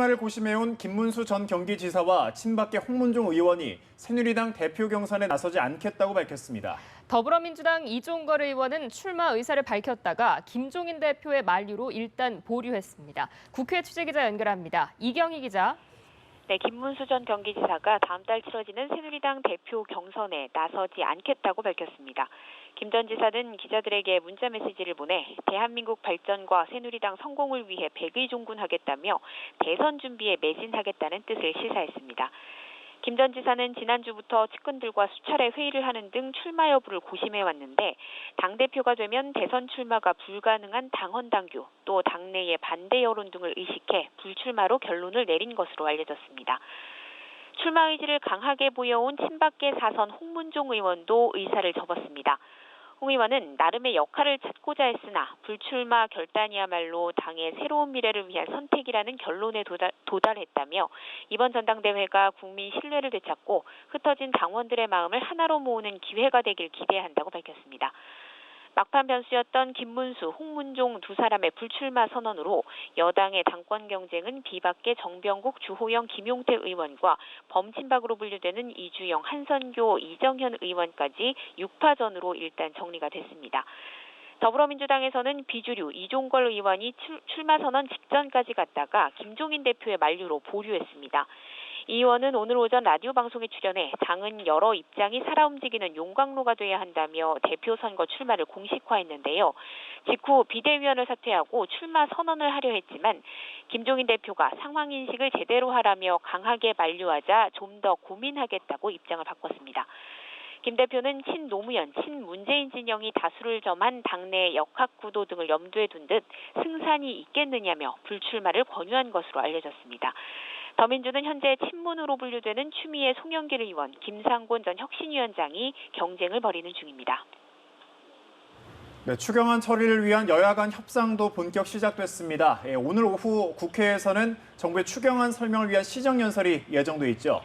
출마를 고심해온 김문수 전 경기지사와 친박계 홍문종 의원이 새누리당 대표 경선에 나서지 않겠다고 밝혔습니다. 더불어민주당 이종걸 의원은 출마 의사를 밝혔다가 김종인 대표의 만류로 일단 보류했습니다. 국회 취재기자 연결합니다. 이경희 기자. 네, 김문수 전 경기지사가 다음 달 치러지는 새누리당 대표 경선에 나서지 않겠다고 밝혔습니다. 김 전 지사는 기자들에게 문자 메시지를 보내 대한민국 발전과 새누리당 성공을 위해 백의종군하겠다며 대선 준비에 매진하겠다는 뜻을 시사했습니다. 김 전 지사는 지난주부터 측근들과 수차례 회의를 하는 등 출마 여부를 고심해왔는데 당대표가 되면 대선 출마가 불가능한 당헌 당규, 또 당내의 반대 여론 등을 의식해 불출마로 결론을 내린 것으로 알려졌습니다. 출마 의지를 강하게 보여온 친박계 사선 홍문종 의원도 의사를 접었습니다. 홍 의원은 나름의 역할을 찾고자 했으나 불출마 결단이야말로 당의 새로운 미래를 위한 선택이라는 결론에 도달했다며 이번 전당대회가 국민 신뢰를 되찾고 흩어진 당원들의 마음을 하나로 모으는 기회가 되길 기대한다고 밝혔습니다. 막판 변수였던 김문수, 홍문종 두 사람의 불출마 선언으로 여당의 당권 경쟁은 비박계 정병국, 주호영, 김용태 의원과 범친박으로 분류되는 이주영, 한선교, 이정현 의원까지 6파전으로 일단 정리가 됐습니다. 더불어민주당에서는 비주류 이종걸 의원이 출마 선언 직전까지 갔다가 김종인 대표의 만류로 보류했습니다. 이 의원은 오늘 오전 라디오 방송에 출연해 당은 여러 입장이 살아 움직이는 용광로가 돼야 한다며 대표 선거 출마를 공식화했는데요. 직후 비대위원을 사퇴하고 출마 선언을 하려 했지만 김종인 대표가 상황 인식을 제대로 하라며 강하게 만류하자 좀 더 고민하겠다고 입장을 바꿨습니다. 김 대표는 친노무현, 친문재인 진영이 다수를 점한 당내 역학구도 등을 염두에 둔 듯 승산이 있겠느냐며 불출마를 권유한 것으로 알려졌습니다. 더민주는 현재 친문으로 분류되는 추미애 송영길 의원, 김상곤 전 혁신위원장이 경쟁을 벌이는 중입니다. 네, 추경안 처리를 위한 여야 간 협상도 본격 시작됐습니다. 오늘 오후 국회에서는 정부의 추경안 설명을 위한 시정연설이 예정돼 있죠.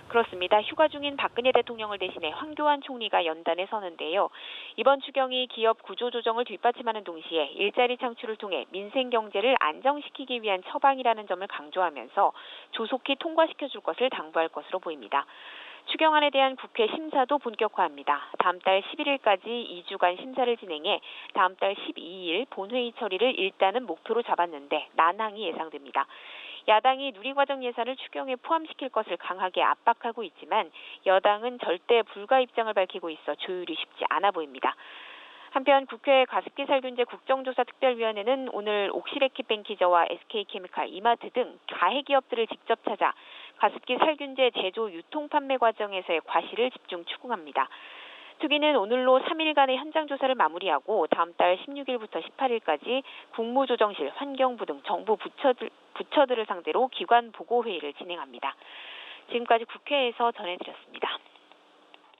그렇습니다. 휴가 중인 박근혜 대통령을 대신해 황교안 총리가 연단에 서는데요. 이번 추경이 기업 구조 조정을 뒷받침하는 동시에 일자리 창출을 통해 민생 경제를 안정시키기 위한 처방이라는 점을 강조하면서 조속히 통과시켜줄 것을 당부할 것으로 보입니다. 추경안에 대한 국회 심사도 본격화합니다. 다음 달 11일까지 2주간 심사를 진행해 다음 달 12일 본회의 처리를 일단은 목표로 잡았는데 난항이 예상됩니다. 야당이 누리과정 예산을 추경에 포함시킬 것을 강하게 압박하고 있지만 여당은 절대 불가 입장을 밝히고 있어 조율이 쉽지 않아 보입니다. 한편 국회 가습기 살균제 국정조사 특별위원회는 오늘 옥시레킷뱅키저와 SK케미칼, 이마트 등 가해 기업들을 직접 찾아 가습기 살균제 제조 유통 판매 과정에서의 과실을 집중 추궁합니다. 특위는 오늘로 3일간의 현장 조사를 마무리하고 다음 달 16일부터 18일까지 국무조정실, 환경부 등 정부 부처들을 상대로 기관 보고회의를 진행합니다. 지금까지 국회에서 전해드렸습니다.